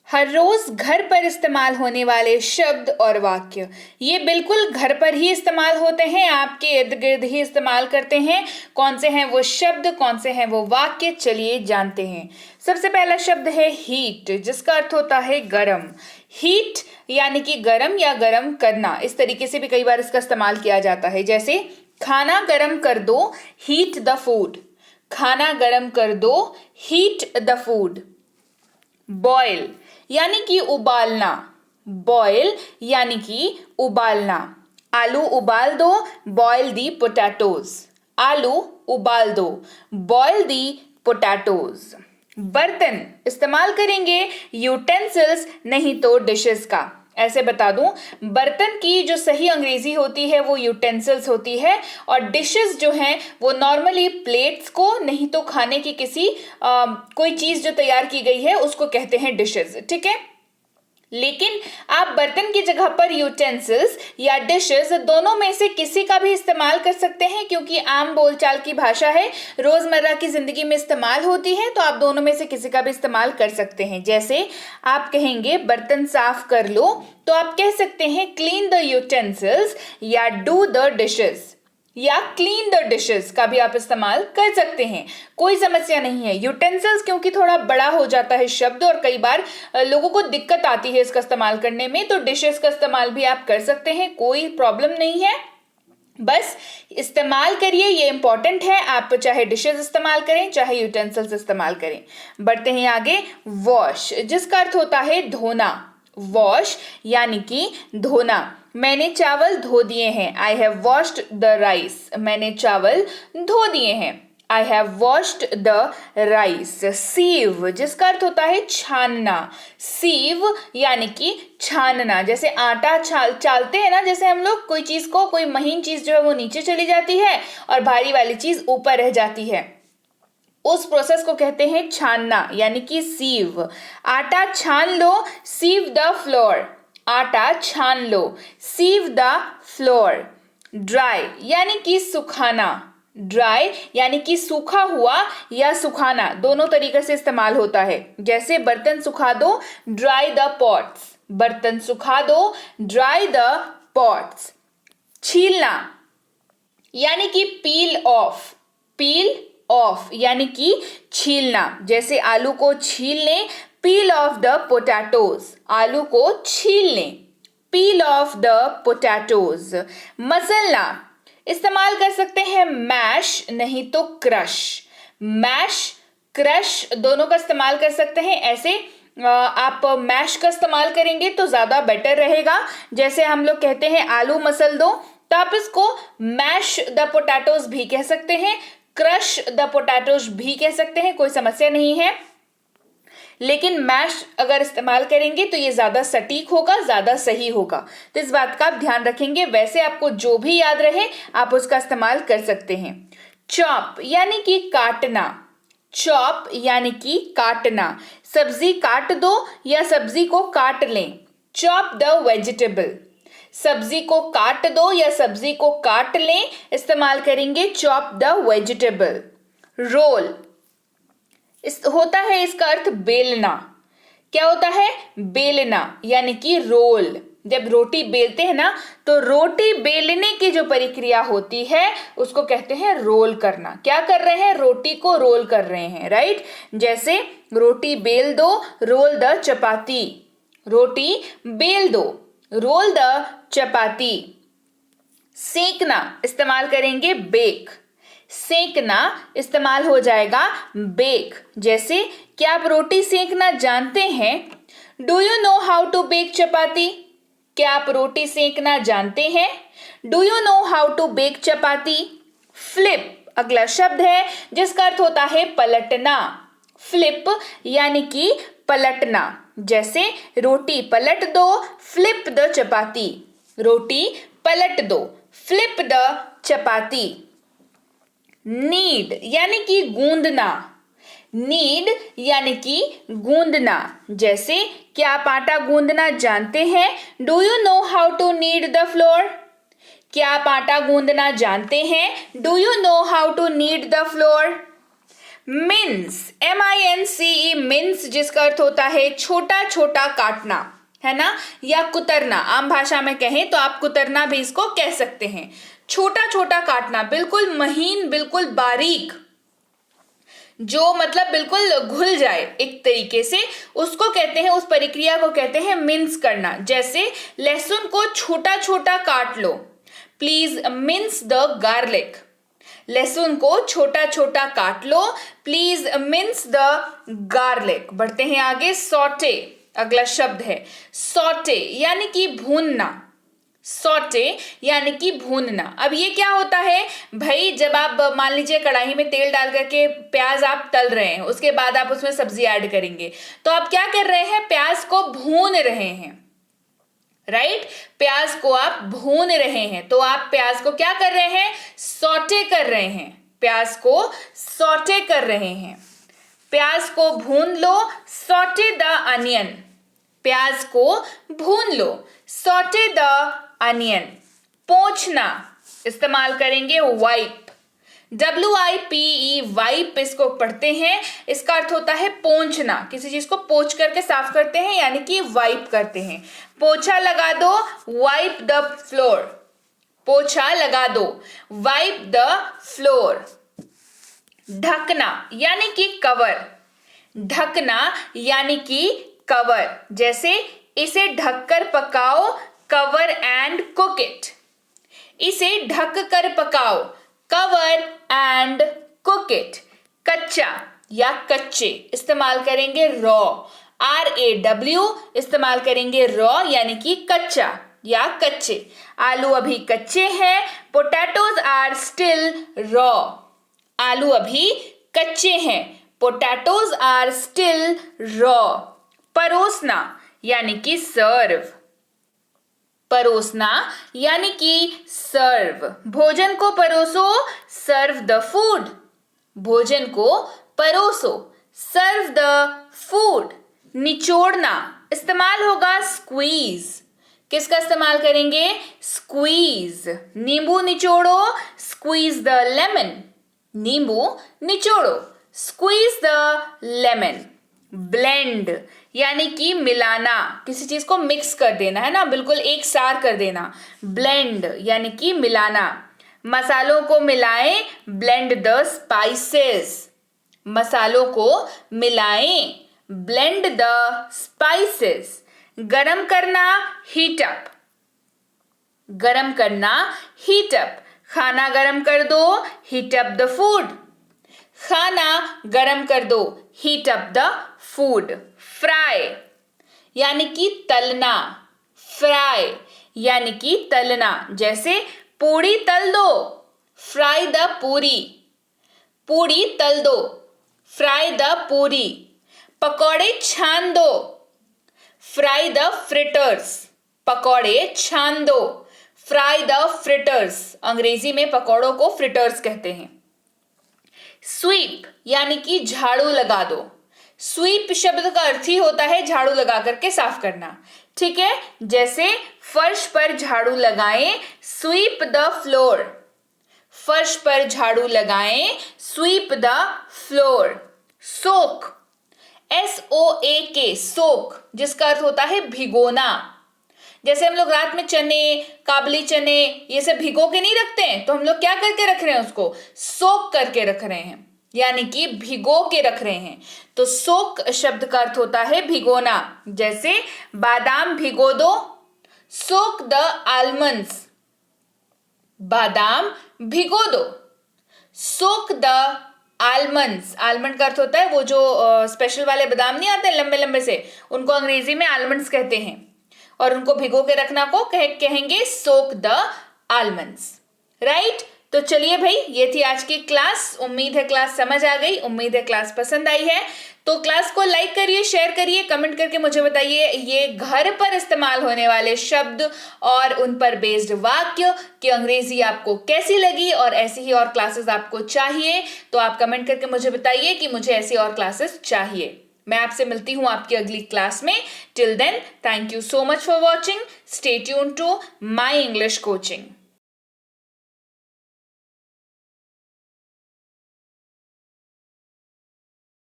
हर रोज घर पर इस्तेमाल होने वाले शब्द और वाक्य, ये बिल्कुल घर पर ही इस्तेमाल होते हैं, आपके इर्द गिर्द ही इस्तेमाल करते हैं। कौन से हैं वो शब्द, कौन से हैं वो वाक्य, चलिए जानते हैं। सबसे पहला शब्द है हीट, जिसका अर्थ होता है गरम। हीट यानी कि गरम या गरम करना, इस तरीके से भी कई बार इसका इस्तेमाल किया जाता है। जैसे खाना गरम कर दो, हीट द फूड। खाना गरम कर दो, हीट द फूड। बॉयल यानी कि उबालना। बॉयल यानी कि उबालना। आलू उबाल दो, बॉयल दी पोटैटोज। आलू उबाल दो, बॉयल दी पोटैटोज। बर्तन इस्तेमाल करेंगे यूटेंसिल्स नहीं तो डिशेस का। ऐसे बता दूं, बर्तन की जो सही अंग्रेजी होती है वो यूटेंसिल्स होती है, और डिशेस जो हैं वो नॉर्मली प्लेट्स को, नहीं तो खाने की किसी कोई चीज जो तैयार की गई है उसको कहते हैं डिशेस। ठीक है, लेकिन आप बर्तन की जगह पर यूटेंसिल्स या डिशेस दोनों में से किसी का भी इस्तेमाल कर सकते हैं, क्योंकि आम बोलचाल की भाषा है, रोजमर्रा की जिंदगी में इस्तेमाल होती है, तो आप दोनों में से किसी का भी इस्तेमाल कर सकते हैं। जैसे आप कहेंगे बर्तन साफ कर लो, तो आप कह सकते हैं क्लीन द यूटेंसिल्स या डू द डिशेस, या क्लीन द डिशेस का भी आप इस्तेमाल कर सकते हैं, कोई समस्या नहीं है। यूटेंसिल्स क्योंकि थोड़ा बड़ा हो जाता है शब्द और कई बार लोगों को दिक्कत आती है इसका इस्तेमाल करने में, तो डिशेस का इस्तेमाल भी आप कर सकते हैं, कोई प्रॉब्लम नहीं है। बस इस्तेमाल करिए, ये इंपॉर्टेंट है। आप चाहे डिशेस इस्तेमाल करें चाहे यूटेंसिल्स इस्तेमाल करें। बढ़ते हैं आगे। वॉश, जिसका अर्थ होता है धोना। वॉश यानी कि धोना। मैंने चावल धो दिए हैं, I have washed the rice. मैंने चावल धो दिए हैं, I have washed the rice. Sieve, जिसका अर्थ होता है छानना। सीव यानी कि छानना। जैसे आटा चालते हैं ना, जैसे हम लोग कोई चीज को, कोई महीन चीज जो है वो नीचे चली जाती है और भारी वाली चीज ऊपर रह जाती है, उस प्रोसेस को कहते हैं छानना, यानी कि सीव। आटा छान लो, सीव द फ्लोर। आटा छान लो, सीव द फ्लोर। ड्राई यानी कि सुखाना। ड्राई यानी कि सूखा हुआ या सुखाना, दोनों तरीके से इस्तेमाल होता है। जैसे बर्तन सुखा दो, ड्राई द पॉट्स। बर्तन सुखा दो, ड्राई द पॉट्स। छीलना यानी कि पील ऑफ। पील ऑफ यानी कि छीलना। जैसे आलू को छील लें, पील ऑफ द पोटैटोज। आलू को छील लें, पील ऑफ द पोटैटोज। मसलना इस्तेमाल कर सकते हैं मैश नहीं तो क्रश। मैश, क्रश दोनों का इस्तेमाल कर सकते हैं। ऐसे आप मैश का इस्तेमाल करेंगे तो ज्यादा बेटर रहेगा। जैसे हम लोग कहते हैं आलू मसल दो, तो आप इसको मैश द पोटैटोज भी कह सकते हैं, क्रश द पोटैटोज भी कह सकते हैं, कोई समस्या नहीं है। लेकिन मैश अगर इस्तेमाल करेंगे तो ये ज्यादा सटीक होगा, ज्यादा सही होगा, तो इस बात का आप ध्यान रखेंगे। वैसे आपको जो भी याद रहे आप उसका इस्तेमाल कर सकते हैं। चॉप यानी कि काटना। चॉप यानी कि काटना। सब्जी काट दो या सब्जी को काट लें, चॉप द वेजिटेबल। सब्जी को काट दो या सब्जी को काट लें, इस्तेमाल करेंगे चॉप द वेजिटेबल। रोल होता है, इसका अर्थ बेलना। क्या होता है? बेलना यानी कि रोल। जब रोटी बेलते हैं ना, तो रोटी बेलने की जो प्रक्रिया होती है उसको कहते हैं रोल करना। क्या कर रहे हैं? रोटी को रोल कर रहे हैं, राइट। जैसे रोटी बेल दो, रोल द चपाती। रोटी बेल दो, रोल द चपाती। सेकना इस्तेमाल करेंगे बेक। सेकना इस्तेमाल हो जाएगा बेक। जैसे क्या आप रोटी सेकना जानते हैं? Do you know how to bake chapati? क्या आप रोटी सेकना जानते हैं? Do you know how to bake chapati? Flip अगला शब्द है, जिसका अर्थ होता है पलटना। फ्लिप यानी कि पलटना। जैसे रोटी पलट दो, फ्लिप द चपाती। रोटी पलट दो, फ्लिप द चपाती। नीड यानी कि गूंदना। नीड यानी कि गूंदना। जैसे क्या आप आटा गूंदना जानते हैं? Do you know how to knead the flour? क्या आप आटा गूंदना जानते हैं? Do you know how to knead the flour? Mince, MINCE, mince, जिसका अर्थ होता है छोटा छोटा काटना, है ना, या कुतरना। आम भाषा में कहें तो आप कुतरना भी इसको कह सकते हैं। छोटा छोटा काटना, बिल्कुल महीन, बिल्कुल बारीक, जो मतलब बिल्कुल घुल जाए एक तरीके से, उसको कहते हैं, उस प्रक्रिया को कहते हैं मिन्स करना। जैसे लहसुन को छोटा छोटा काट लो, प्लीज मिन्स द गार्लिक। लहसुन को छोटा छोटा काट लो, प्लीज मिन्स द गार्लिक। बढ़ते हैं आगे, सॉटे अगला शब्द है। सॉटे यानी कि भूनना, सॉटे यानी कि भूनना। अब ये क्या होता है भाई, जब आप मान लीजिए कढ़ाई में तेल डाल करके प्याज आप तल रहे हैं, उसके बाद आप उसमें सब्जी ऐड करेंगे, तो आप क्या कर रहे हैं, प्याज को भून रहे हैं, राइट। प्याज को आप भून रहे हैं, तो आप प्याज को क्या कर रहे हैं, सॉटे कर रहे हैं, प्याज को सॉटे कर रहे हैं। प्याज को भून लो, सॉटे द अनियन। प्याज को भून लो, सॉटे द अनियन। पोंछना, इस्तेमाल करेंगे वाइप, WIPE, वाइप इसको पढ़ते हैं। इसका अर्थ होता है पोंछना, किसी चीज को पोंछ करके साफ करते हैं, यानी कि वाइप करते हैं। पोछा लगा दो, वाइप द फ्लोर। पोछा लगा दो, वाइप द फ्लोर। ढकना यानी कि कवर, ढकना यानी कि कवर। जैसे इसे ढककर पकाओ, कवर एंड कुक इट। इसे ढक कर पकाओ, कवर एंड कुक इट। कच्चा या कच्चे, इस्तेमाल करेंगे रॉ, RAW, इस्तेमाल करेंगे रॉ यानी कि कच्चा या कच्चे। आलू अभी कच्चे हैं, पोटैटोज आर स्टिल रॉ। आलू अभी कच्चे हैं, पोटैटोज आर स्टिल रॉ। परोसना यानी कि सर्व, परोसना यानी कि सर्व। भोजन को परोसो, सर्व द फूड। भोजन को परोसो, सर्व द फूड। निचोड़ना, इस्तेमाल होगा स्क्वीज। किसका इस्तेमाल करेंगे, स्क्वीज। नींबू निचोड़ो, स्क्वीज द लेमन। नींबू निचोड़ो, स्क्वीज द लेमन। ब्लेंड यानी कि मिलाना, किसी चीज को मिक्स कर देना, है ना, बिल्कुल एक साथ कर देना। ब्लेंड यानी कि मिलाना। मसालों को मिलाएं, ब्लेंड द स्पाइसेस। मसालों को मिलाएं, ब्लेंड द स्पाइसेस। गरम करना, हीट अप। गरम करना, हीट अप। खाना गरम कर दो, हीट अप द फूड। खाना गरम कर दो, heat up the food. Fry यानी कि तलना, फ्राई यानी कि तलना। जैसे पूड़ी तल दो, फ्राई द पूरी। पूड़ी तल दो, फ्राई द पूरी। पकौड़े छान दो, फ्राई द फ्रिटर्स। पकौड़े छान दो, फ्राई द फ्रिटर्स। अंग्रेजी में पकौड़ों को फ्रिटर्स कहते हैं। स्वीप यानी कि झाड़ू लगा दो। स्वीप शब्द का अर्थ ही होता है झाड़ू लगा करके साफ करना, ठीक है। जैसे फर्श पर झाड़ू लगाएं, स्वीप द फ्लोर। फर्श पर झाड़ू लगाएं, sweep the floor. Soak, SOAK, सोक, जिसका अर्थ होता है भिगोना। जैसे हम लोग रात में चने, काबली चने, ये सब भिगो के नहीं रखते हैं, तो हम लोग क्या करके रख रहे हैं, उसको सोक करके रख रहे हैं, यानी कि भिगो के रख रहे हैं। तो सोक शब्द का अर्थ होता है भिगोना। जैसे बादाम भिगो दो, सोक द आलमंड्स। बादाम भिगो दो, सोक द आलमंड्स। आलमंड का अर्थ होता है वो जो स्पेशल वाले बादाम नहीं आते लंबे लंबे से, उनको अंग्रेजी में आलमंड्स कहते हैं, और उनको भिगो के रखना को कहेंगे सोक द आलमंड्स, राइट। तो चलिए भाई, ये थी आज की क्लास। उम्मीद है क्लास समझ आ गई, उम्मीद है क्लास पसंद आई है। तो क्लास को लाइक करिए, शेयर करिए, कमेंट करके मुझे बताइए ये घर पर इस्तेमाल होने वाले शब्द और उन पर बेस्ड वाक्य की अंग्रेजी आपको कैसी लगी, और ऐसी ही और क्लासेस आपको चाहिए तो आप कमेंट करके मुझे बताइए कि मुझे ऐसी और क्लासेस चाहिए। मैं आपसे मिलती हूँ आपकी अगली क्लास में। Till then, thank you so much for watching. Stay tuned to my English coaching.